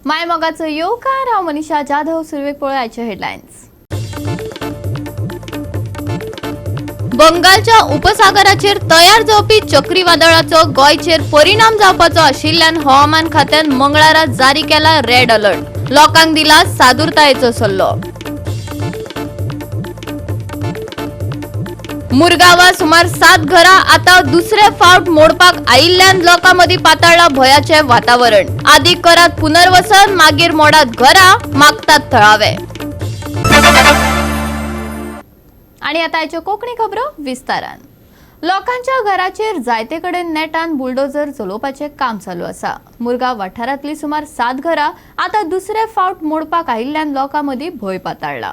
मायमोगाचो येवकार हांव मनीषा जाधव. सुरवेक पळोवयाचे हेडलायन्स. बंगालच्या उपसागराचेर तयार जावपी चक्रीवादळाचो गोंयचेर परिणाम जावपाचो आशिल्ल्यान हवामान खात्यान मंगळारा जारी केला रेड अलर्ट. लोकांक दिला सादुरतायेचो सल्लो. मुरगांवां सुमार 7 घरां आता दुसरे फावट मोडपाक आयिल्ल्यान लोकांमदीं पातळ्ळा भयाचें वातावरण. आदीं करात पुनर्वसन, मागीर मोडात घरां, मागतात थळावे. आणि आता याच्यो कोंकणी खबरो विस्तारान. लोकांच्या घराचेर जायते कडेन नेटान बुलडोजर चलोवपाचें काम चालू आसा. मुरगांव वाठारांतली सुमार 7 घरां आता दुसरे फावट मोडपाक आयिल्ल्यान लोकां मदीं भंय पातळ्ळा.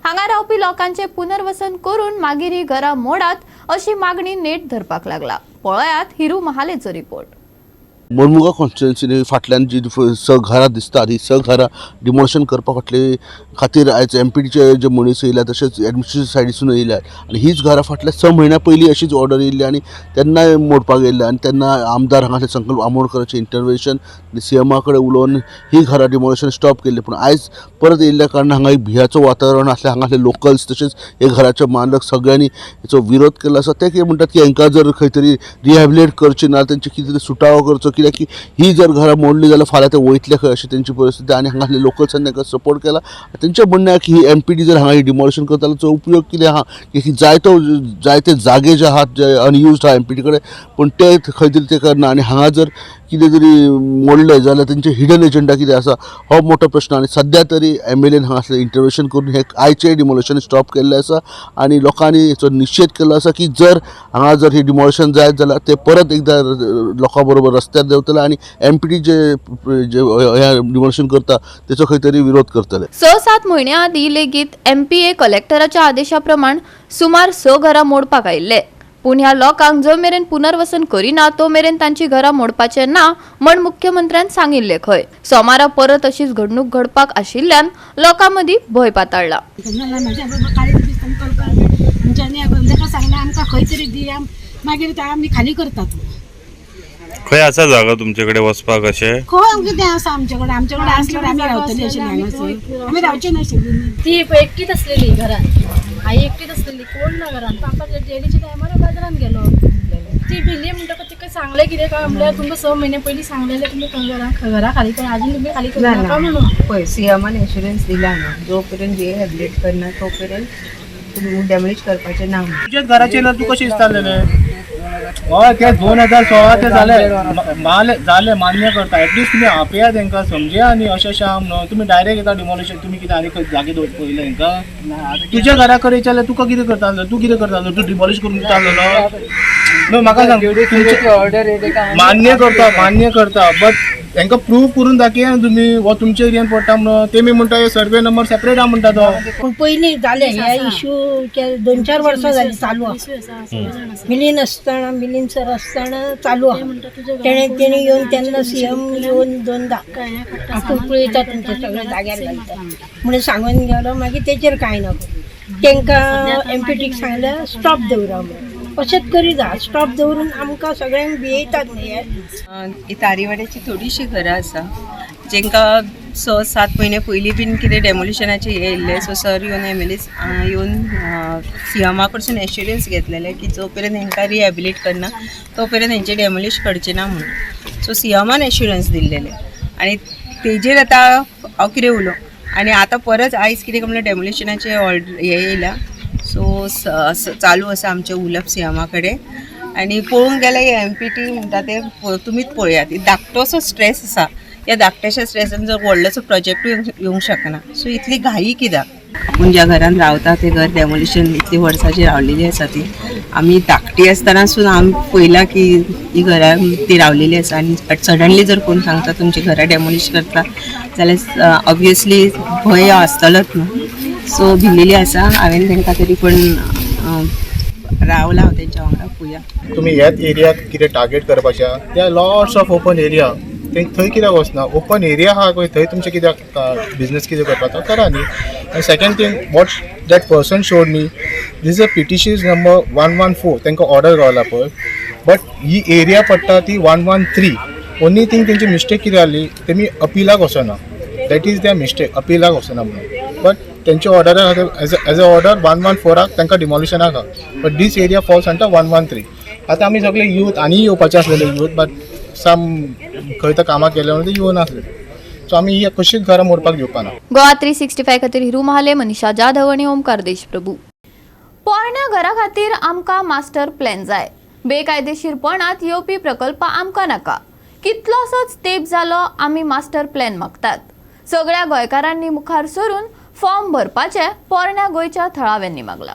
हांगा रावपी लोकांचे पुनर्वसन करून मागीर ही घरां मोडात अशी मागणी नेट धरपाक लागला. पळयात हिरू महालेचो रिपोर्ट. मोरमुगांव कॉन्स्टिट्युएन्सीनी फाटल्यान जी घरां दिसतात ही घरां डिमोलिशन करपा खातीर आयज एमपीटीचे जे मनीस येयल्या तशेंच एडमिनिस्ट्रेशन सायडीसून येयल्यात आनी हीच घरां फाटल्या 6 म्हयन्यां पयलीं अशीच ऑर्डर येयल्ली आनी तेन्नाय मोडपाक येयल्ले आनी तेन्ना आमदार हांगासर संकल्प आमोणकराचें इंटरवेन्शन सीएमा कडेन उलोवन ही घरां डिमोलिशन स्टॉप केल्ली. पूण आयज परत येयल्ल्या कारणान हांगा एक भियाचो वातावरण आसलें. हांगासले लोकल्स तशेंच हे घराचे मालक सगळ्यांनी हेचो विरोध केलो आसा. ते कितें म्हणटात की हांकां जर खंय तरी रिहॅबिलिटेट करचें ना, तेंचे कितें तरी सुटावो करचो, कित्याक की ही जर घरां मोडली जाल्यार फाल्यां ते वयतले खंय अशी तेंची परिस्थिती. आनी हांगासले लोकल्सांनी तांकां सपोर्ट केला. तेंचें म्हणणें आसा की ही एमपीटी जर हांगा ही डिमोलिशन करता जाल्यार उपयोग कितें आहा, की जायते जागे जे आहात जे अनयुज्ड आहा एमपीटी कडेन, पूण ते खंय तरी ते करना. आनी हांगा जर कितें तरी मोडलें जाल्यार तेंचे हिडन एजेंडा कितें आसा हो मोठो प्रश्न. आनी सद्या तरी एमएलएन हांगासलें इंटरवेन्शन करून हे आयचें डिमोलिशन स्टॉप केल्लें आसा. आनी लोकांनी हेचो निशेध केल्लो आसा की जर हांगा जर ही डिमोलिशन जायत जाल्यार ते परत एकदां लोकां बरोबर रस्त्यार देंवतले आनी एमपीटी जे डिमोलिशन करता तेचो खंय तरी विरोध करतले. 6-7 म्हयन्यां आदीं लेगीत एमपीए कलेक्टराच्या आदेशा प्रमाण सुमार 6 घरां मोडपाक आयिल्ले. पूण ह्या लोकांक जो मेरेन पुनर्वसन करिना तो मेरेन तांची घरां मोडपाचें ना म्हण मुख्यमंत्र्यान सांगिल्लें खंय. सोमारा परत अशीच घडणूक घडपाक आशिल्ल्यान लोकां मदीं भंय पातळ्ळा. मागीर आमी खाली करतात. खंय आसा जागा तुमचे कडेन वचपाक अशें? खंय कितें आसा आमचे कडेन आसल्यार आमी रावतली अशें हांगासर आमी रावचे नाशिल्ली. ती एकटीच असलेली घरात, आई एकटीच असलेली, कोण ना घरात. पापा जेलीच्या टायमार बाजारात गेलो. ती भिली म्हणटकच तिका सांगलें कितें काय म्हणल्यार तुमकां 6 म्हयने पयलीं सांगलेलें कितें घरा खाली कर, अजून तुमी खाली करनाका म्हणून. पळय सीएमान इन्शुरन्स दिला ना, जो पर्यंत रिहॅबिलिट करना तो पर्यंत तुम्ही डॅमेज करपाचें ना. तुझ्याच घराचे ना तू कशी दिसतालेले हय ते 2016 ते जाले मान्य करता. एटलिस्ट तुम्ही आपया तांकां समजया आनी अशें शाम न्हू तुम्ही डायरेक्ट येता डिमोलिशन. तुम्ही कितें आनी खंय जागे पळयले हांकां तुज्या घरा कडेन जाल्यार तुका कितें करतालो, तूं कितें करतालो, तूं डिमोलिश करून दितालो न्हू. म्हाका सांग मान्य करता बट तांकां प्रूव करून दाखया तुम्ही वो तुमच्या एरियान पडटा म्हणून. तेमी म्हणटा हे सर्वे नंबर सेपरेट आहा म्हणटा तो. पूण पयलीं जालें हे इश्यू 2-4 वर्सां जालीं चालू आहा. मिलिंद सर आसतना चालू आहा. तेणी येवन तेन्ना सीएम येवन 2दा आपूण पळयता तुमचे सगळे जाग्यार घालता म्हणून सांगून गेलो. मागीर तेचेर कांय ना. तांकां एमपीटीक सांगलें स्टॉप दवरा म्हणून. अशेंच करीता स्टॉप दवरून आमकां सगळ्यांक भियेतात न्ही. तारीवाड्याची थोडीशीं घरां आसा जेंकां 6-7 म्हयने पयलीं बीन कितें डेमोलिशनाचे हे येयल्ले. सो सर येवन एमएलए येवन सीएमा कडसून एश्युरन्स घेतलेले की जो पर्यंत हांकां रिहॅबिलिट करना तो पर्यंत हेंचे डेमोलिश करचें ना म्हणून. सो सीएमान एश्युरन्स दिल्लेले आनी तेजेर आतां हांव कितें उलो. आनी आतां परत आयज कितें म्हणल्यार डेमोलिशनाचे ऑर्डर हे येयला. सो चालू आसा आमचें उलोवप सीएमा कडेन. आनी पळोवंक गेल्यार हे एमपीटी म्हणटा ते तुमीच पळयात धाकटोसो स्ट्रेस आसा. ह्या धाकट्याशा स्ट्रेसान जर व्हडलोसो प्रोजेक्टूय येवंक शकना. सो इतली घाई कित्याक? आपूण ज्या घरान रावता ते घर डेमोलिशन इतली वर्सांची रावलेली आसा ती. आमी धाकटी आसतनासून आमी पळयलां की ही घरां ती रावलेली आसा आनी सडनली जर कोण सांगता तुमची घरां डेमोलिश करता जाल्यार ऑब्वियसली भंय आसतलोच न्हू. सो भिलेली आसा. हांवें तांकां तरी पण रावला हांव तेंच्या वांगडा पळोवया. तुम्ही ह्याच एरियाक कितें टार्गेट करपाचें आहा. ते लॉट्स ऑफ ओपन एरिया थंय कित्याक वचना. ओपन एरिया आहा पळय थंय तुमचें कित्याक बिजनेस कितें करपाचो करा न्ही. आनी second thing what that person showed me this a petition number 114 तांकां ऑर्डर गावला पळय. बट ही एरिया पडटा ती 113. ओन्ली थिंग तेंची मिस्टेक कितें जाली तेमी अपिलाक वचना. दॅट इज देअर मिस्टेक अपिलाक वचना म्हणून बट तेंचे ऑर्डराक एज अ ऑर्डर 114 तांकां डिमॉलिशनाक आहा but this area falls under 113. आतां आमी सगळे यूथ आनी येवपाचे आसलेले यूथ बट सम खंय तर कामाक गेले म्हणून ते येवना आसले सो आमी ही कशीच घरां मोडपाक दिवपा ना. गोवा 365 खातीर हिरू महाले, मनीषा जाधव आनी ओमकार देशप्रभू. पोरण्या घरा खातीर आमकां मास्टर प्लॅन जाय. बेकायदेशीरपणात येवपी प्रकल्प आमकां नाका. कितलोसोच तेंप जालो आमी मास्टर प्लॅन मागतात. सगळ्या गोंयकारांनी मुखार सरून फॉर्म भरपाचे पोरण्या गोंयच्या थळाव्यांनी मागला.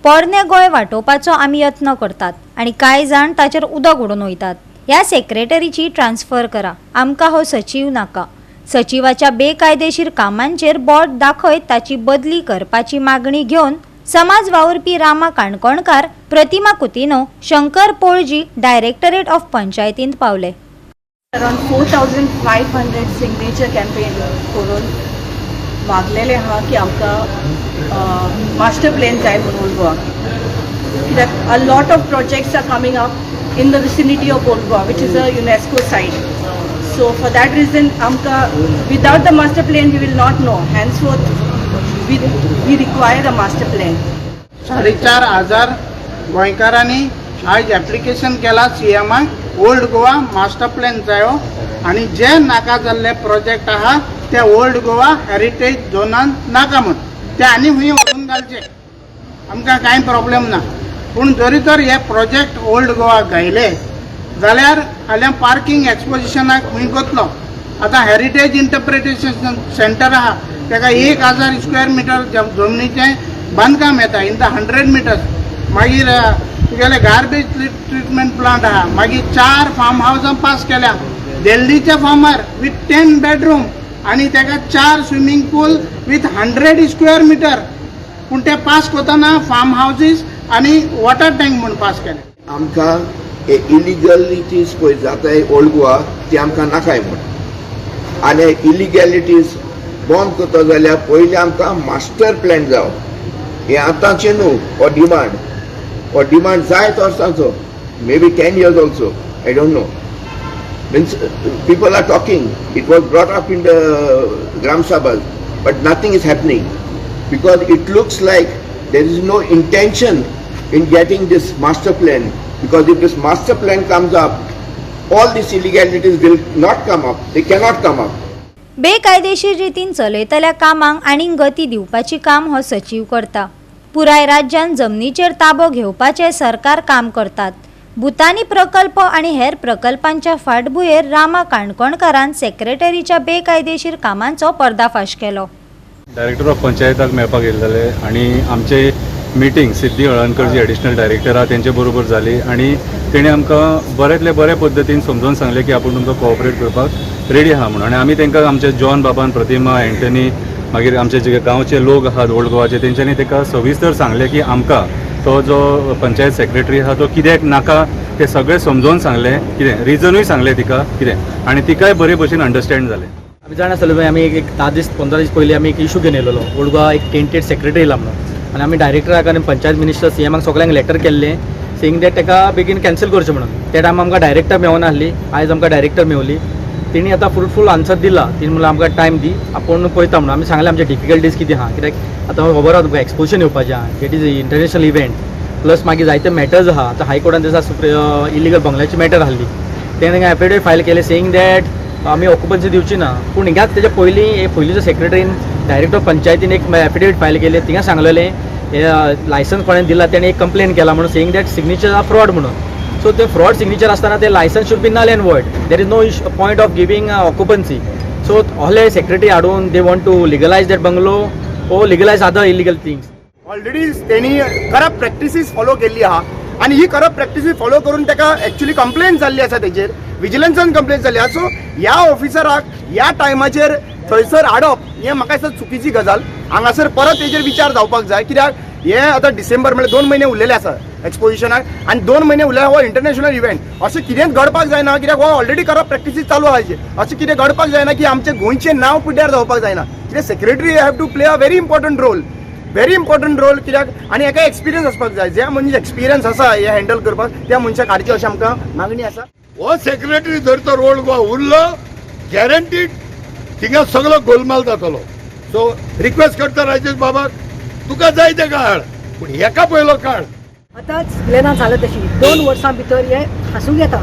पोरणे गोंय वांटोवपाचो आमी यत्न करतात आनी कांय जाण ताचेर उदक उडोवन वयतात. ह्या सेक्रेटरीची ट्रान्सफर करा. आमकां हो सचिव नाका. सचिवाच्या बेकायदेशीर कामांचेर बोट दाखयत ताची बदली करपाची मागणी घेवन समाज वावुरपी रामा काणकोणकार, प्रतिमा कुतिनो, शंकर पोळजी डायरेक्टरेट ऑफ पंचायतींत पावले. अराउंड 4,500 सिग्नेचर कॅम्पेन करून मागलेले आहा की आमकां मास्टर प्लॅन जाय म्हणून ओल्ड गोवा. कित्याक a lot of projects are coming up in the vicinity of old Goa which is a UNESCO site. So for that reason आमकां without the master plan we will not know. Henceforth we require a master plan. 4,500 गोंयकारांनी आज application केला सीएमाक old Goa master plan जायो आनी जे नाका जाल्ले project आहा ते ओल्ड गोवा हेरिटेज झोनान नाका म्हूण ते आनी खंय व्हरून घालचे. आमकां कांय प्रॉब्लेम ना. पूण जरी तर हे प्रोजेक्ट ओल्ड गोवा गायले जाल्यार फाल्यां पार्किंग एक्सपोजिशनाक खंय करतलो. आतां हेरिटेज इंटरप्रिटेशन सेंटर आहा ताका 1,000 स्क्वेअर मिटर जमनीचें बांदकाम येता इन द 100 मिटर्स. मागीर तुगेले गार्बेज ट्रिटमेंट प्लांट आहा. मागीर 4 फार्म हावसां पास केल्या दिल्लीच्या फार्मार विथ 10 बेडरूम आनी ताका 4 swimming pool with 100 square metre. पूण ते पास करतना फार्म हावजीस आनी वॉटर टँक म्हणून पास केले. आमकां हे इलिगलिटीज पळय जाताय ओल्ड गोवा ती आमकां नाकाय म्हूण आनी इलिगॅलिटीज बंद करता जाल्यार पयलीं आमकां मास्टर प्लॅन जावं. हे आतांचे न्हू हो डिमांड जायत वर्सांचो may be 10 years also I don't know. Means people are talking it was brought up in the gram सभाज but nothing is happening because it looks like there is no intention in getting this master plan, because if this master plan comes up, all these illegalities will not come up. They cannot come up. बेकायदेशीर रितीन चलयतल्या कामांक आनीक गती दिवपाची काम हो सचिव करता. पुराय राज्यान जमनीचेर ताबो घेवपाचे सरकार काम करतात. भुतानी प्रकल्प आनी हेर प्रकल्पांच्या फाटभुंयेर रामा काणकोणकारान सेक्रेटरीच्या बेकायदेशीर कामांचो पर्दाफाश केलो. डायरेक्टर ऑफ पंचायताक मेळपाक येयल्ले आनी आमचे मिटींग सिद्धी हळर्णकर जी एडिशनल डायरेक्टर आहा तेंचे बरोबर जाली आनी तेणी आमकां बरेंतले बरे पद्दतीन समजून सांगलें की आपूण तुमकां कोऑपरेट करपाक रेडी आहा म्हणून. आनी आमी तांकां आमचे जॉन बाबान, प्रतिमा, एंटनी, मागीर आमचे जे गांवचे लोक आहात ओल्ड गोवाचे तेंच्यांनी ताका सविस्तर सांगलें की आमकां तो जो पंचायत सेक्रेटरी आहा तो कित्याक नाका तें सगळें समजोवन सांगलें, कितें रिजनूय सांगलें तिका कितें आनी तिकाय बरे भशेन अंडरस्टँड जालें. आमी जाण आसतले आमी एक 10 दीस 15 दीस पयलीं आमी एक इशू घेवन येयलेलो ओल्ड गोवा एक टेंटेड सेक्रेटरी येयला म्हणून. आनी आमी डायरेक्टराक आनी पंचायत मिनिस्टर सीएमाक सगळ्यांक लेटर केल्लें सेईंग दॅट ताका बेगीन कॅन्सल करचें म्हणून. त्या टायम आमकां डायरेक्टर मेळना आसली. आयज आमकां डायरेक्टर मेवली. तेणी आतां फूल आन्सर दिला. तिणी म्हणलें आमकां टायम दी आपूण पळयता म्हणून. आमी सांगलें आमचे डिफिकल्टीज कितें आहा कित्याक आतां खबर आहा तुमकां एक्सपोजिशन येवपाचें आहा. It is international event plus मागीर जायते मॅटर्स आहा. आतां हायकोर्टान दिसा इलिगल बंगल्याची मॅटर आहली तेणें एफिडेविट फायल केलें सेईंग दॅट आमी ऑक्युपन्सी दिवची ना. पूण हिंगाच तेच्या पयलींच्या सेक्रेटरीन डायरेक्टर ऑफ पंचायतीन एक एफिडेविट फायल केलें. थिंगा सांगलेलें हे लायसन्स कोणें दिला तेणें एक कंप्लेन केला म्हणून saying that signature are fraud म्हणून. सो ते फ्रॉड सिग्नेचर आसतना ते licence should be null and void. There is no point of giving occupancy. So असले सेक्रेटरी हाडून they want to legalise that bungalow or legalise other illegal things. Already त्यांनी corrupt practices follow केल्ली आहा आनी ही corrupt practices follow करून ताका actually complain जाल्ली आसा तेजेर विजिलन्सान कंप्लेन जाल्ली आसा. सो ह्या ऑफिसराक ह्या टायमाचेर थंयसर हाडप हें म्हाका दिसता चुकीची गजाल. हांगासर परत तेजेर विचार जावपाक जाय कित्याक हे आतां डिसेंबर म्हळ्यार 2 म्हयने उरलेले आसा एक्सपोजिशनाक आनी 2 म्हयने उरल्यार हो इंटरनॅशनल इव्हेंट. अशें कितेंच घडपाक जायना कित्याक हो ऑलरेडी करप्ट प्रॅक्टिसीस चालू आहाचे. अशें कितें घडपाक जायना की आमचे गोंयचें नांव पिड्ड्यार जावपाक जायना. कित्याक secretary have to play a very important role कित्याक आनी हेका एक्सपिरियन्स आसपाक जाय. ज्या मनीस एक्सपिरियन्स आसा हे हँडल करपाक त्या मनशाक हाडचें अशें आमकां मागणी आसा. हो सेक्रेटरी जर तर ओल्ड गोवा उरलो गॅरंटीड थिंगा सगळो गोलमाल जातलो. सो रिक्वेस्ट करता राजेश बाबा तुका जाय ते काळ पूण हेका पयलो काळ. आतांच प्लॅनां जालें तशी 2 वर्सां भितर हे हासूंक येता.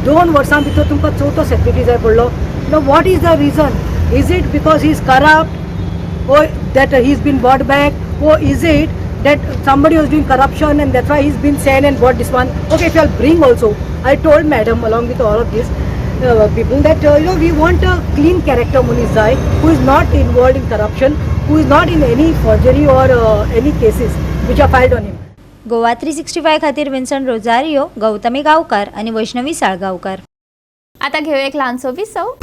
2 वर्सां भितर तुमकां चवथो सेक्रेटरी जाय पडलो. Know what is the region? Is it because he is corrupt or that he's been bought back, or is it that somebody was doing corruption and that's why he's been sent and bought this one? Okay, if you'll bring also, I told madam along with all of this people that we want a clean character Munish Zai who is not involved in corruption, who is not in any forgery or any cases which are filed on him. Goa 365 खातीर विन्संट Rosario, Gautami गावकार आणि वैष्णवी साळगावकार. आता घेऊ एक लहानसो विसव.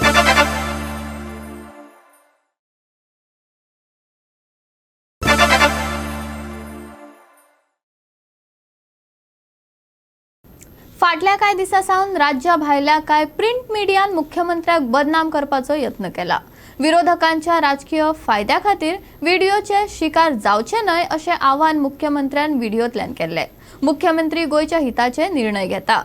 फाटल्या कांय दिसा सावन राज्या भायल्या कांय प्रिंट मिडियान मुख्यमंत्र्याक बदनाम करपाचो यत्न केला. विरोधकांच्या राजकीय फायद्या खातीर व्हिडिओचे शिकार जावचे न्हय अशें आवाहन मुख्यमंत्र्यान व्हिडिओंतल्यान केल्लें. मुख्यमंत्री गोंयच्या हिताचे निर्णय घेता.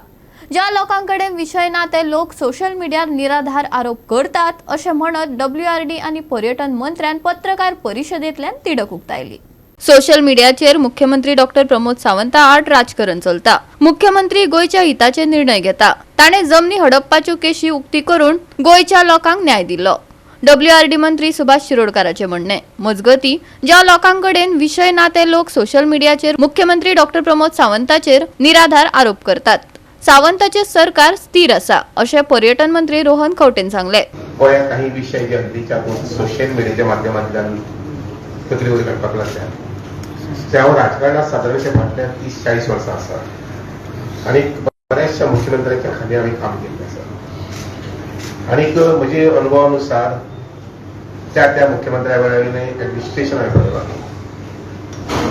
ज्या लोकांकडे विषय ना ते लोक सोशल मिडियार निराधार आरोप करतात अशें म्हणत WRD आनी पर्यटन मंत्र्यान पत्रकार परिशदेंतल्यान तिडक उक्तायली. सोशल मिडियाचेर मुख्यमंत्री डॉक्टर प्रमोद सावंता आड राजकारण चलता. मुख्यमंत्री गोंयच्या हिताचे निर्णय घेता. ताणे जमनी हडपपाच्यो केशी उक्ती करून गोंयच्या लोकांक न्याय दिलो. WRD मंत्री सुभाष शिरोडकाराचे म्हणणे. मजगती ज्या लोकांकडेन विषय ना ते लोक सोशल मिडियाचेर मुख्यमंत्री डॉक्टर प्रमोद सावंताचेर निराधार आरोप करतात. सावंताचे सरकार स्थिर आसा अशें पर्यटन मंत्री रोहन खंवटेन सांगले. गोंयांत काही विषय जे हल्लीच्या सोशल मिडियाच्या माध्यमांतल्यान तकली वयर काडपाक लागल्या. हांव राजकारणात सादारणशे फाटल्या 30-40 वर्सां आसा आनी बऱ्याचशा मुख्यमंत्र्यांच्या खाली हांवें काम केल्लें आसा. आनीक म्हजे अनुभवानुसार त्या मुख्यमंत्र्या वेळार एडमिनिस्ट्रेशन हांवें करपाक.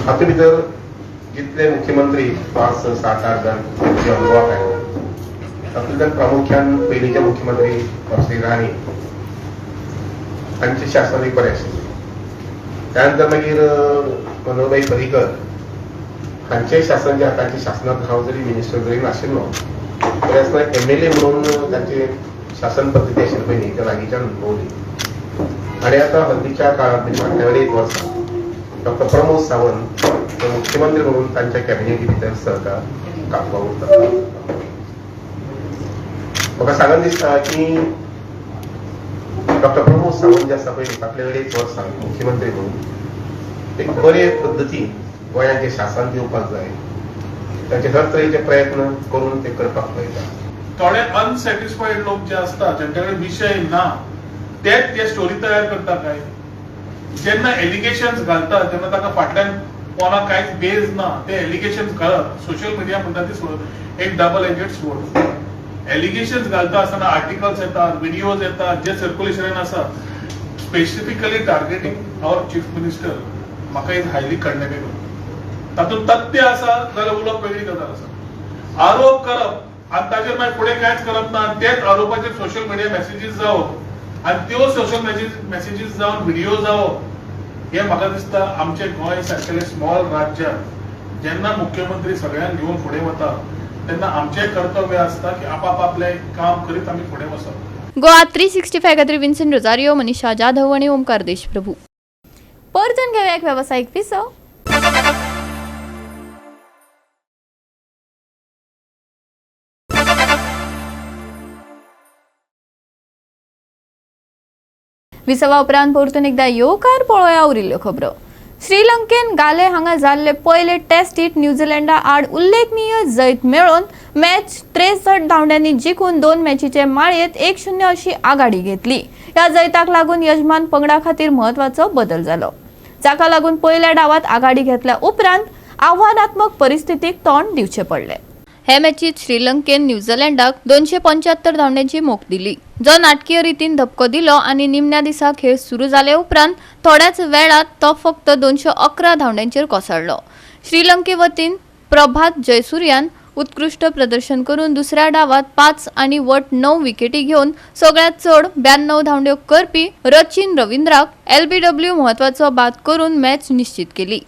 हातूंत भितर जितले मुख्यमंत्री 5-7-8 जाण जे अनुभवाक आयले तातूंतल्यान प्रामुख्यान पयलींचे मुख्यमंत्री श्री राणी हांचें शासन एक बरें आशिल्लें. त्यानंतर मागीर मनोहरभाई पर्रीकर हांचें शासन जे तांच्या शासनांत हांव जरी मिनिस्टर जरी नाशिल्लो तरी आसतना MLA म्हणून तांचे शासन पद्दती आशिल्ली पयलीं त्या लागींच्यान अनुभवली. आनी आतां हल्लीच्या काळांत म्हणजे फाटल्या वेळी 1 वर्सां डॉक्टर प्रमोद सावंत हे मुख्यमंत्री म्हणून तांच्या कॅबिनेटी भितर सरकार कामगार उरता. म्हाका सांगन दिसता की डॉक्टर प्रमोद सावंत जे आसा पळय फाटल्या वेळी 1 वर्सां मुख्यमंत्री म्हणून एक बरे पद्दतीन गोंयांत जे शासन दिवपाक जाय ताचे हर तरेचे प्रयत्न करून ते करपाक पळयता. थोडे अनसॅटिस्फाईड लोक जे असतात ज्यांच्याकडे विषय ना तेच ते स्टोरी तयार करता काय. जेन्ना एलिगेशन्स घालतात तेन्ना ताका फाटल्यान कोणाक कांयच बेज ना ते एलिगेशन्स घालप. सोशल मिडिया म्हणटा ती एक डबल एजेड स्वॉर्ड. एलिगेशन्स घालता आसतना आर्टिकल्स येतात, व्हिडिओज येतात जे सर्क्युलेशनान आसा स्पेसिफिकली टार्गेटिंग आवर चीफ मिनिस्टर. म्हाका इज हायली कंडेमेबल. तातूंत तथ्य आसा जाल्यार उलोवप वेगळी गजाल आसा. आरोप करप आनी ताचेर मागीर फुडें कांयच करप ना आनी तेच आरोपाचेर सोशल मिडिया मेसेजीस जावप आनी त्यो सोशल मेसेजीस जावन व्हिडिओ जावप हे म्हाका दिसता आमचे गोंय सारकेले स्मॉल राज्यांत जेन्ना मुख्यमंत्री सगळ्यांक घेवन फुडें वता तेन्ना आमचें कर्तव्य आसता की आपापलें काम करीत आमी फुडें वचप. गोवा 365 खातीर विन्संट रोजारियो, मनीषा जाधव आणि ओमकार देशप्रभू. परतून घेऊया एक व्यावसायिक विसव. विसवा उपरांत परतून एकदा येवकार पळोवया उरिल्ल्यो खबरो. श्रीलंकेन गाले हांगा जाल्ले पयले टेस्ट हिट न्यूझीलंडा आड उल्लेखनीय जैत मेळोवन मॅच 63 धांवड्यांनी जिखून 2 मॅचीचे माळयेंत 1-0 अशी आघाडी घेतली. ह्या जैताक लागून यजमान पंगडा खातीर म्हत्वाचो बदल जालो, जाका लागून पयल्या डावात आघाडी घेतल्या उपरांत आव्हानात्मक परिस्थितीक तोंड दिवचे पडले. हे मॅचीत श्रीलंकेन न्यूझीलंडाक 275 धांवड्यांची मोख दिली, जो नाटकीय रितीन धपको दिलो आणि निमण्या दिसा खेळ सुरू जाले उपरांत थोड्याच वेळात तो फक्त 211 धांवड्यांचेर कोसळ्ळो. श्रीलंके वतीन प्रभात जयसूर्यान उत्कृष्ट प्रदर्शन करून दुसऱ्या डावात 5 आणि वट 9 विकेटी घेवन सगळ्यात चड 92 धांवड्यो करपी रचिन रवींद्राक LBW म्हत्वाचो बाद करून मॅच निश्चित केली.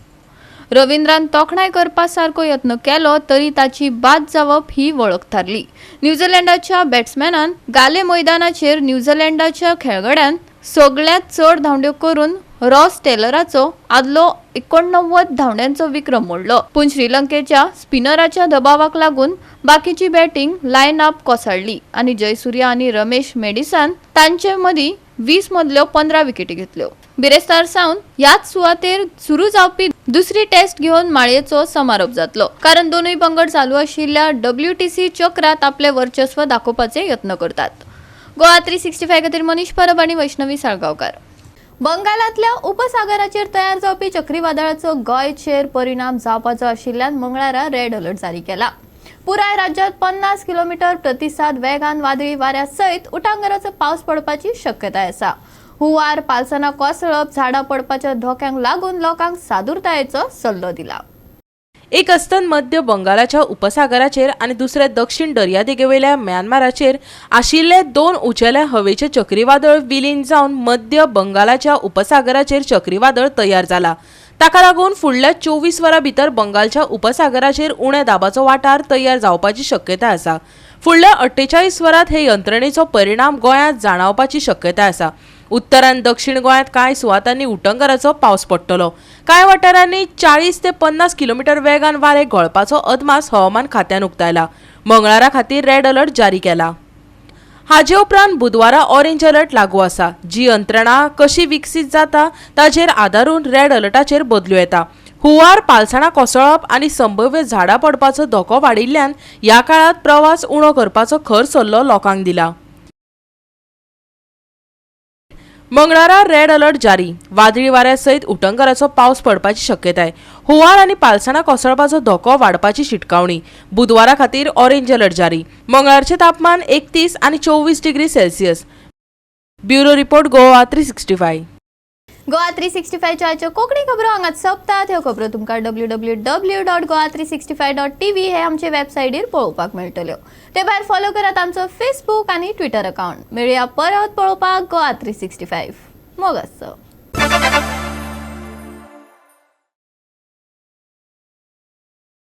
रवींद्रान तोखणाय करपा सारको यत्न केलो तरी ताची बाद जावप ही वळख थारली. न्यूझीलंडाच्या बॅट्समॅनान गाले मैदानाचेर न्यूझीलंडाच्या खेळगड्यान सगळ्यात चड धांवड्यो करून रॉस टेलराचो आदलो 89 धांवड्यांचो विक्रम मोडलो. पूण श्रीलंकेच्या स्पिनराच्या दबावाक लागून बाकीची बॅटिंग लायन अप कोसळ्ळी आनी जयसूर्या आनी रमेश मेडिसन तांचे मदीं 20 मदल्यो 15 विकेटी घेतल्यो. बिरेस्तार सावन ह्याच सुवातेर सुरू जावपी दुसरी टेस्ट घेवन माळयेचो समारोप जातलो, कारण दोनूय पंगड चालू आशिल्ल्या WTC चक्रात आपले वर्चस्व दाखोवपाचे यत्न करतात. गोवा 365 खातीर मनीष परब आनी वैष्णवी साळगांवकार. बंगालांतल्या उपसागराचेर तयार जावपी चक्रीवादळाचो गोंयचेर परिणाम जावपाचो आशिल्ल्यान मंगळारा रेड अलर्ट जारी केला. पुराय राज्यात 50 किलोमीटर प्रतिसाद वेगान वादळी वाऱ्या सयत उटंगराचो पावस पडपाची शक्यताय आसा. हुंवार, पालसना कोसळप, झाडां पडपाच्या धोक्यांक लागून लोकांक सादुरतायेचो सल्लो दिला. एक अस्तंत मध्य बंगालाच्या उपसागराचेर आनी दुसरे दक्षिण दर्यादेगेवयल्या म्यानमाराचेर आशिल्ले 2 उंचेल्या हवेचे चक्रीवादळ विलीन जावन मध्य बंगालाच्या उपसागराचेर चक्रीवादळ तयार जाला. ताका लागून फुडल्या 24 वरां भितर बंगालच्या उपसागराचेर उण्या दाबाचो वाठार तयार जावपाची शक्यताय आसा. फुडल्या 48 वरांत हे यंत्रणेचो परिणाम गोंयांत जाणवपाची शक्यताय आसा. उत्तर आनी दक्षिण गोंयांत कांय सुवातांनी उटंगराचो पावस पडटलो. कांय वाठारांनी 40 ते 50 किलोमीटर वेगान वारे घोळपाचो अदमास हवामान खात्यान उक्तायला. मंगळारा खातीर रेड अलर्ट जारी केला. हाजे उपरांत बुधवारा ऑरेंज अलर्ट लागू आसा. जी यंत्रणा कशी विकसीत जाता ताचेर आदारून रेड अलर्टाचेर बदल्यो येता. हुंवार, पालसणां कोसळप आनी संभव्य झाडां पडपाचो धोको वाडिल्ल्यान ह्या काळात प्रवास उणो करपाचो खर सल्लो लोकांक दिला. मंगळारा रेड अलर्ट जारी. वादळी वाऱ्या सयत उटंगराचो पावस पडपाची शक्यताय. हुंवार आनी पालसणां कोसळपाचो धोको वाडपाची शिटकावणी. बुधवारा खातीर ऑरेंज अलर्ट जारी. मंगळारचे तापमान 31 आनी 24 degree Celsius. Bureau report Goa 365. Goa 365 च्या आजच्यो कोंकणी खबरो हांगाच सोंपतात. ह्यो खबरो तुमकां www.goa365.tv हे आमचे वेबसायटीर पळोवपाक मेळटल्यो. ते भायर फॉलो करात आमचो फेसबूक आनी ट्विटर अकाउंट. मेळुया परत पळोवपाक गोवा 365. मोग आसचो.